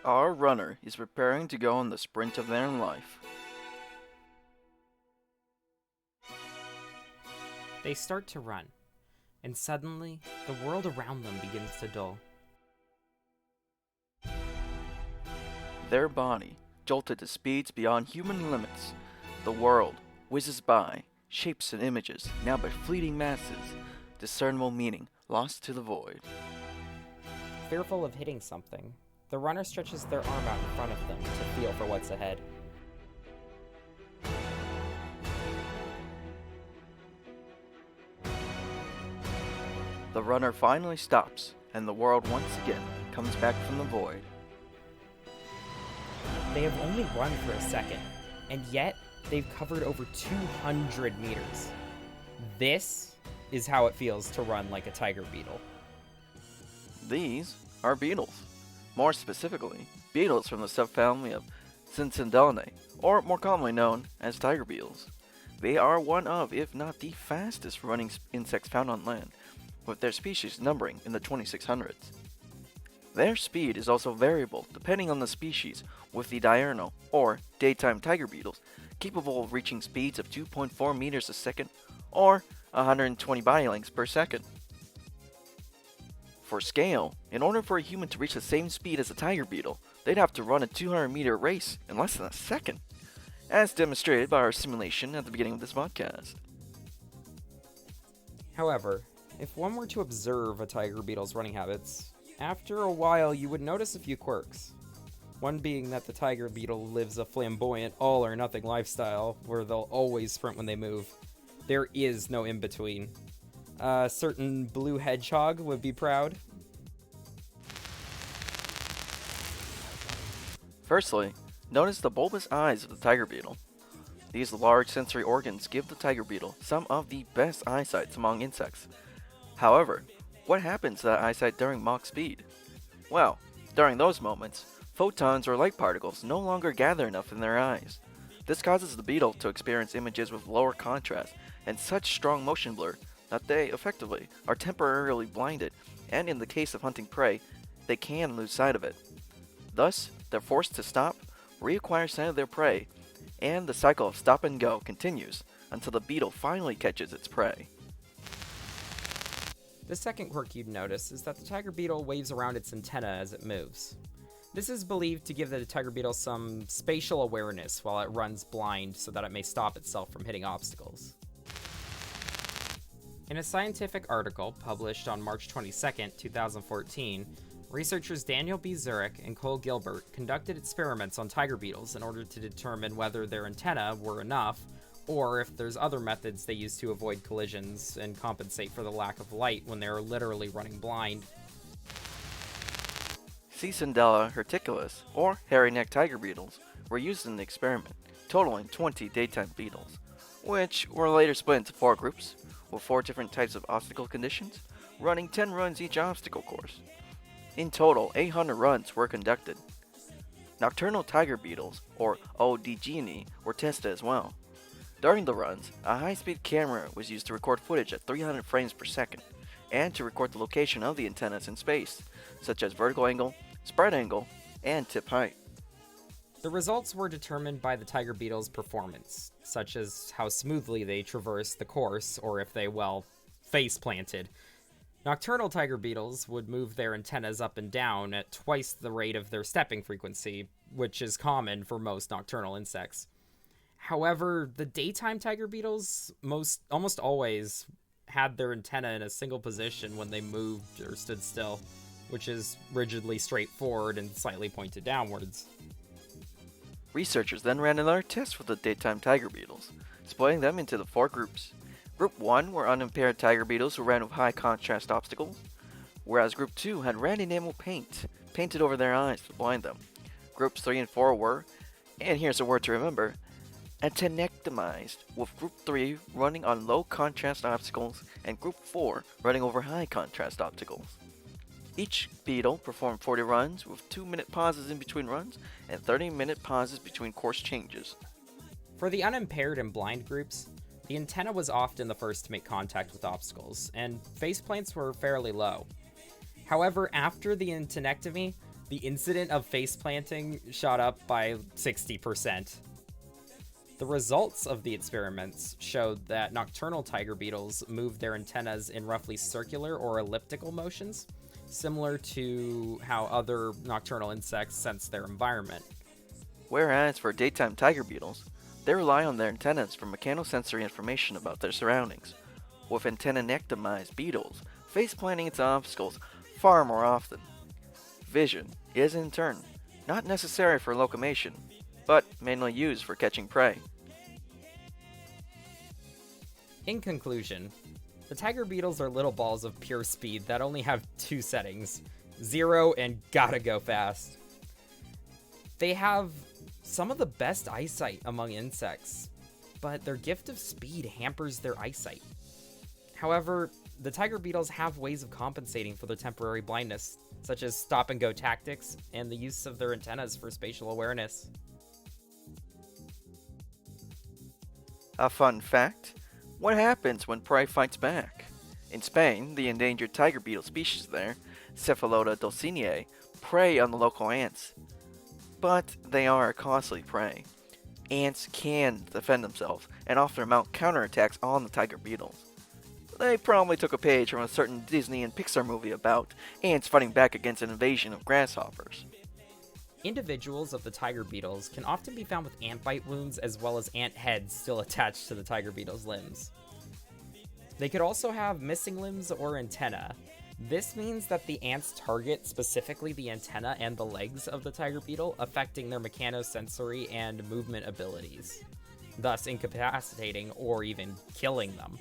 Our runner is preparing to go on the sprint of their life. They start to run, and suddenly, the world around them begins to dull. Their body, jolted to speeds beyond human limits. The world whizzes by, shapes and images, now but fleeting masses, discernible meaning lost to the void. Fearful of hitting something, the runner stretches their arm out in front of them to feel for what's ahead. The runner finally stops, and the world once again comes back from the void. They have only run for a second, and yet they've covered over 200 meters. This is how it feels to run like a tiger beetle. These are beetles. More specifically, beetles from the subfamily of Cincinnati, or more commonly known as tiger beetles. They are one of, if not the fastest running insects found on land, with their species numbering in the 2600s. Their speed is also variable depending on the species, with the diurnal, or daytime tiger beetles, capable of reaching speeds of 2.4 meters a second, or 120 body lengths per second. For scale, in order for a human to reach the same speed as a tiger beetle, they'd have to run a 200-meter race in less than a second, as demonstrated by our simulation at the beginning of this podcast. However, if one were to observe a tiger beetle's running habits, after a while you would notice a few quirks. One being that the tiger beetle lives a flamboyant, all-or-nothing lifestyle where they'll always sprint when they move. There is no in-between. A certain blue hedgehog would be proud. Firstly, notice the bulbous eyes of the tiger beetle. These large sensory organs give the tiger beetle some of the best eyesight among insects. However, what happens to that eyesight during Mach speed? Well, during those moments, photons or light particles no longer gather enough in their eyes. This causes the beetle to experience images with lower contrast and such strong motion blur that they effectively are temporarily blinded, and in the case of hunting prey, they can lose sight of it. Thus, they're forced to stop, reacquire sight of their prey, and the cycle of stop and go continues until the beetle finally catches its prey. The second quirk you'd notice is that the tiger beetle waves around its antenna as it moves. This is believed to give the tiger beetle some spatial awareness while it runs blind so that it may stop itself from hitting obstacles. In a scientific article published on March 22, 2014, researchers Daniel B. Zurich and Cole Gilbert conducted experiments on tiger beetles in order to determine whether their antennae were enough, or if there's other methods they use to avoid collisions and compensate for the lack of light when they're literally running blind. Cicinella herticulus, or hairy-necked tiger beetles, were used in the experiment, totaling 20 daytime beetles, which were later split into 4 groups, with 4 different types of obstacle conditions, running 10 runs each obstacle course. In total, 800 runs were conducted. Nocturnal tiger beetles, or ODGNE, were tested as well. During the runs, a high-speed camera was used to record footage at 300 frames per second, and to record the location of the antennas in space, such as vertical angle, spread angle, and tip height. The results were determined by the tiger beetle's performance, such as how smoothly they traversed the course, or if they, face planted. Nocturnal tiger beetles would move their antennas up and down at twice the rate of their stepping frequency, which is common for most nocturnal insects. However, the daytime tiger beetles almost always had their antenna in a single position when they moved or stood still, which is rigidly straight forward and slightly pointed downwards. Researchers then ran another test with the daytime tiger beetles, splitting them into the 4 groups. Group 1 were unimpaired tiger beetles who ran with high contrast obstacles, whereas Group 2 had red enamel paint painted over their eyes to blind them. Groups 3 and 4 were, and here's a word to remember, antenectomized, with Group 3 running on low contrast obstacles and Group 4 running over high contrast obstacles. Each beetle performed 40 runs with 2-minute pauses in between runs and 30-minute pauses between course changes. For the unimpaired and blind groups, the antenna was often the first to make contact with obstacles, and face plants were fairly low. However, after the antenectomy, The incident of face planting shot up by 60%. The results of the experiments showed that nocturnal tiger beetles move their antennas in roughly circular or elliptical motions, similar to how other nocturnal insects sense their environment. Whereas for daytime tiger beetles, they rely on their antennas for mechanosensory information about their surroundings, with antenna-nectomized beetles face-planting into obstacles far more often. Vision is, in turn, not necessary for locomotion, but mainly used for catching prey. In conclusion, the tiger beetles are little balls of pure speed that only have two settings, 0 and gotta go fast. They have some of the best eyesight among insects, but their gift of speed hampers their eyesight. However, the tiger beetles have ways of compensating for their temporary blindness, such as stop-and-go tactics and the use of their antennas for spatial awareness. A fun fact: what happens when prey fights back? In Spain, the endangered tiger beetle species there, Cephalota dulcinea, prey on the local ants. But they are a costly prey. Ants can defend themselves and often mount counterattacks on the tiger beetles. They probably took a page from a certain Disney and Pixar movie about ants fighting back against an invasion of grasshoppers. Individuals of the tiger beetles can often be found with ant bite wounds as well as ant heads still attached to the tiger beetle's limbs. They could also have missing limbs or antennae. This means that the ants target specifically the antenna and the legs of the tiger beetle, affecting their mechanosensory and movement abilities, thus incapacitating or even killing them.